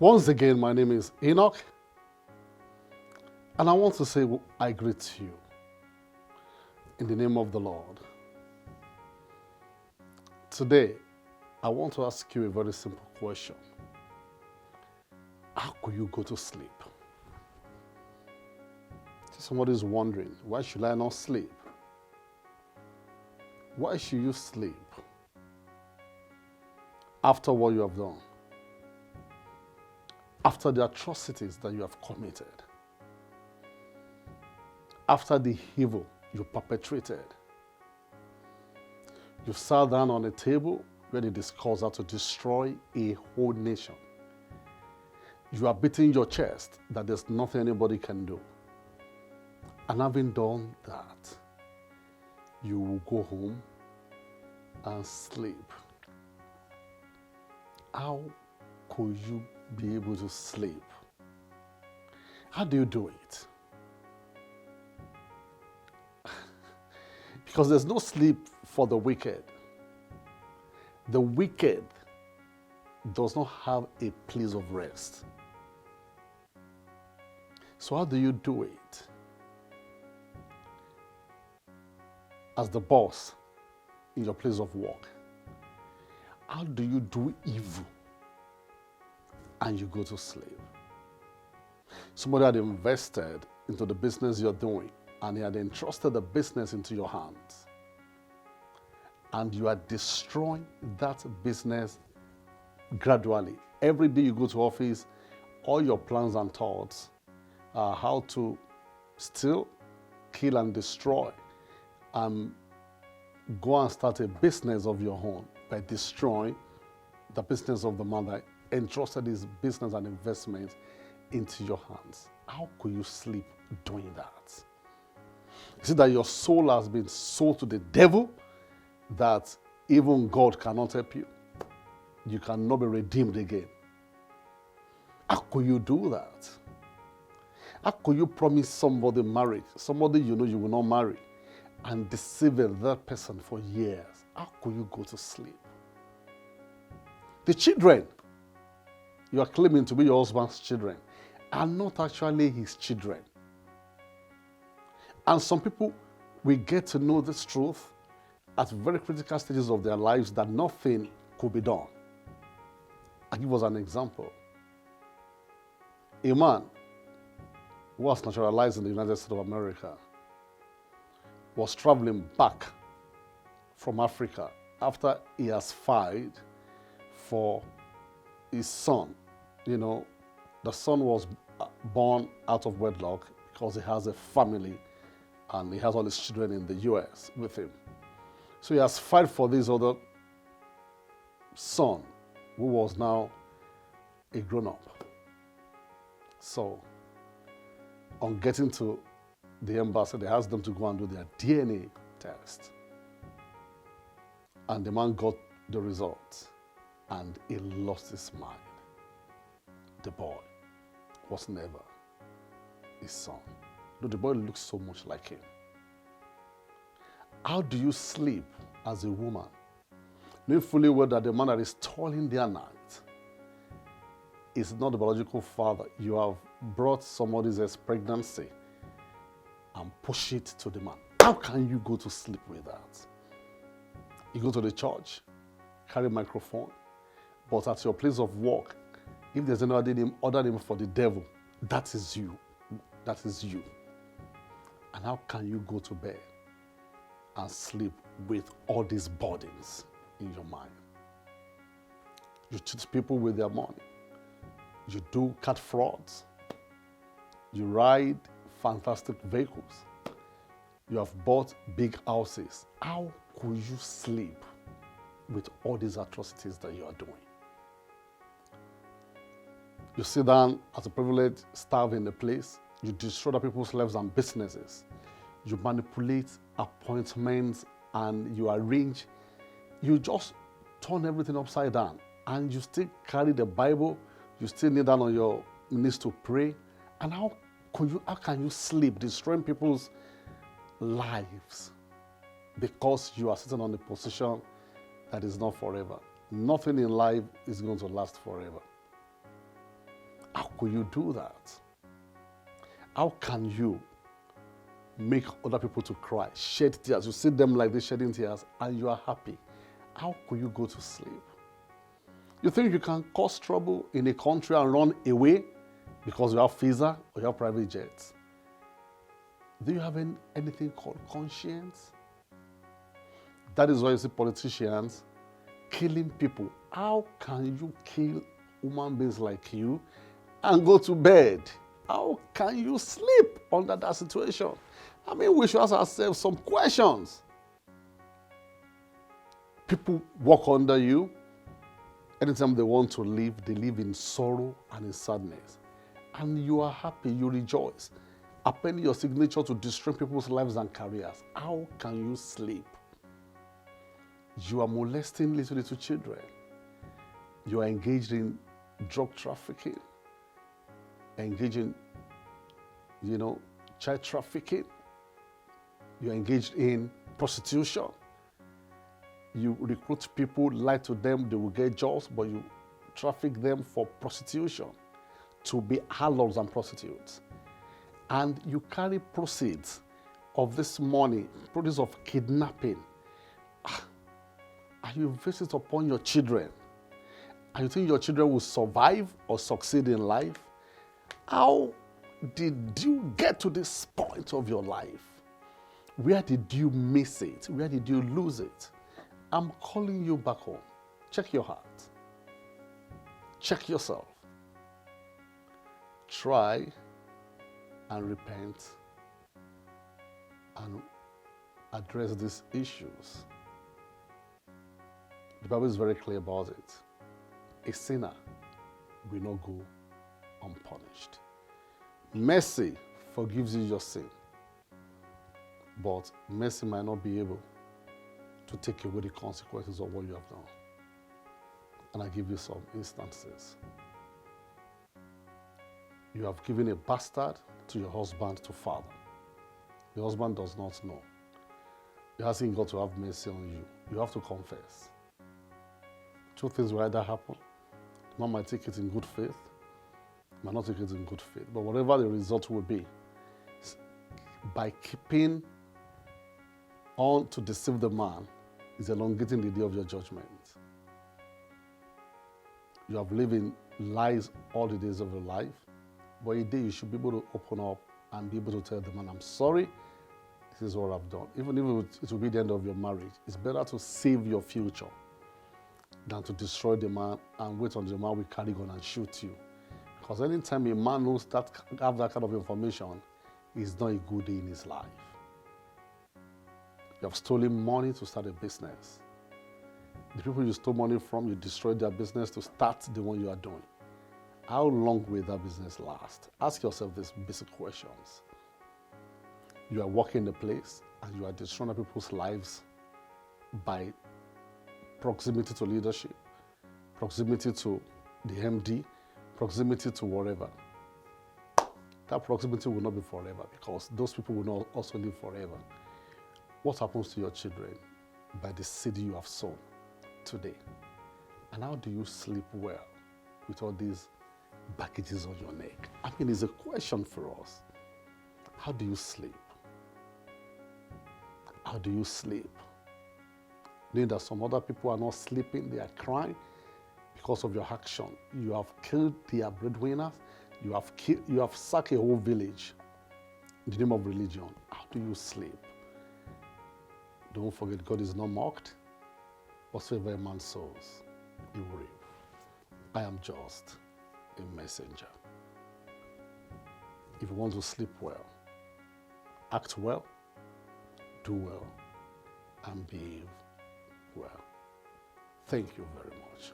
Once again, my name is Enoch, and I want to say I greet you in the name of the Lord. Today, I want to ask you a very simple question. How could you go to sleep? Somebody is wondering, why should I not sleep? Why should you sleep after what you have done? After the atrocities that you have committed? After the evil you perpetrated? You sat down on a table where they discussed how to destroy a whole nation. You are beating your chest that there's nothing anybody can do. And having done that, you will go home and sleep. How could you be able to sleep? How do you do it? Because there's no sleep for the wicked. The wicked does not have a place of rest. So how do you do it? As the boss in your place of work, how do you do evil and you go to sleep? Somebody had invested into the business you're doing and he had entrusted the business into your hands, and you are destroying that business gradually. Every day you go to office, all your plans and thoughts are how to steal, kill and destroy, and go and start a business of your own by destroying the business of the man that entrusted his business and investment into your hands. How could you sleep doing that? Is it that your soul has been sold to the devil, that even God cannot help you? You cannot be redeemed again. How could you do that? How could you promise somebody marriage, somebody you know you will not marry, and deceiving that person for years? How could you go to sleep? The children you are claiming to be your husband's children are not actually his children. And some people will get to know this truth at very critical stages of their lives that nothing could be done. I'll give us an example. A man who was naturalized in the United States of America was traveling back from Africa after he has filed for his son. You know, the son was born out of wedlock because he has a family and he has all his children in the US with him. So he has filed for this other son who was now a grown-up. So on getting to the embassy, they asked them to go and do their DNA test. And the man got the results and he lost his mind. The boy was never his son. Though the boy looks so much like him. How do you sleep as a woman, knowing fully well that the man that is toiling their night is not the biological father? You have brought somebody's pregnancy and push it to the man. How can you go to sleep with that? You go to the church, carry a microphone, but at your place of work, if there's any other name for the devil, that is you. That is you. And how can you go to bed and sleep with all these burdens in your mind? You cheat people with their money. You do cat frauds. You ride fantastic vehicles. You have bought big houses. How could you sleep with all these atrocities that you are doing? You sit down as a privileged staff in the place. You destroy other people's lives and businesses. You manipulate appointments and you arrange. You just turn everything upside down. And you still carry the Bible. You still kneel down on your knees to pray. And how can you sleep destroying people's lives because you are sitting on a position that is not forever? Nothing in life is going to last forever. could you do that? How can you make other people to cry, shed tears? You see them like this shedding tears and you are happy. How could you go to sleep? You think you can cause trouble in a country and run away because you have visa or you have private jets? Do you have anything called conscience? That is why you see politicians killing people. How can you kill human beings like you and go to bed? How can you sleep under that situation? I mean, we should ask ourselves some questions. People walk under you. Anytime they want to live, they live in sorrow and in sadness. And you are happy, you rejoice. Appending your signature to destroy people's lives and careers. How can you sleep? You are molesting little children. You are engaged in drug trafficking, engaging, child trafficking. You are engaged in prostitution. You recruit people, lie to them, they will get jobs, but you traffic them for prostitution to be harlots and prostitutes. And you carry proceeds of this money, produce of kidnapping. And you invest it upon your children. And you think your children will survive or succeed in life? How did you get to this point of your life? Where did you miss it? Where did you lose it? I'm calling you back home. Check your heart. Check yourself. Try and repent and address these issues. The Bible is very clear about it. A sinner will not go unpunished. Mercy forgives you your sin, but mercy might not be able to take away the consequences of what you have done. And I give you some instances. You have given a bastard to your husband to father. Your husband does not know. You're asking God to have mercy on you. You have to confess. Two things will either happen. Man might take it in good faith, might not take it in good faith. But whatever the result will be, by keeping on to deceive the man, is elongating the day of your judgment. You have lived in lies all the days of your life, but a day you should be able to open up and be able to tell the man, I'm sorry, this is what I've done. Even if it will be the end of your marriage, it's better to save your future than to destroy the man and wait until the man will carry gun and shoot you. Because anytime a man knows that, have that kind of information, it's not a good day in his life. You have stolen money to start a business. The people you stole money from, you destroyed their business to start the one you are doing. How long will that business last? Ask yourself these basic questions. You are working the place and you are destroying people's lives by proximity to leadership, proximity to the MD, proximity to whatever. That proximity will not be forever because those people will not also live forever. What happens to your children by the seed you have sown today? And how do you sleep well with all these baggages on your neck? I mean, it's a question for us. How do you sleep? How do you sleep? Knowing that some other people are not sleeping, they are crying because of your action. You have killed their breadwinners. You have sacked a whole village in the name of religion. How do you sleep? Don't forget, God is not mocked. Whatsoever a man sows, he will reap. I am just a messenger. If you want to sleep well, act well, do well, and behave well. Thank you very much.